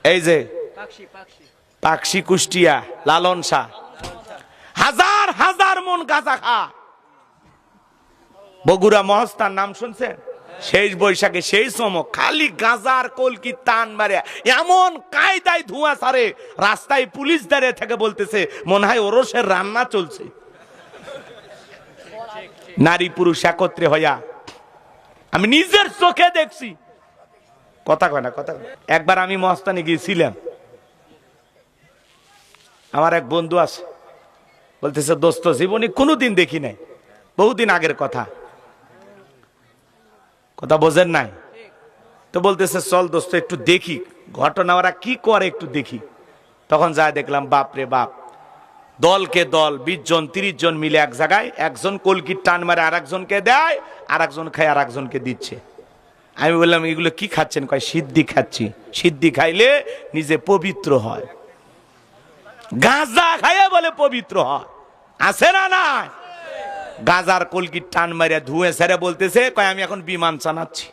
এই যে পাকশি কুষ্টিয়া লালন শাহ হাজার হাজার মন গাঁজা খা। বগুড়া মহস্তার নাম শুনছেন? শেষ বৈশাখে সেই চমক, খালি গাঁজার কলকি টান মারে, এমন কায়দায় ধোঁয়া ছাড়ে, রাস্তায় পুলিশ দাঁড়িয়ে থেকে বলতেছে মনে হয় ওরসের রান্না চলছে। নারী পুরুষ একত্রে হইয়া, আমি নিজের চোখে দেখছি। কথা কয় না, কথা কয়। একবার আমি মস্তানে গিয়েছিলাম, আমার এক বন্ধু আছে, বলতেছে দোস্ত জীবনে কোনোদিন দেখি নাই, বহুদিন আগের কথা, কথা বোঝেন নাই তো, বলতেছে চল দোস্ত একটু দেখি ঘটনা ওরা কি করে, একটু দেখি। তখন যায় দেখলাম বাপ রে বাপ, দলকে দল 20 জন 30 জন মিলে এক জায়গায়, একজন কলকির টান মারে আর একজনকে দেয়, আর একজন খায় আর একজনকে দিচ্ছে। আমি বললাম এগুলো কি খাচ্ছেন? কয় সিদ্ধি খাচ্ছি। সিদ্ধি খাইলে নিজে পবিত্র হয়। গাঁজা খাইয়া বলে পবিত্র হয়, আছে না নাই? গাজার কলকির টান মারিয়া ধুয়ে সেরে বলতেছে কয় আমি এখন বিমান চালাচ্ছি।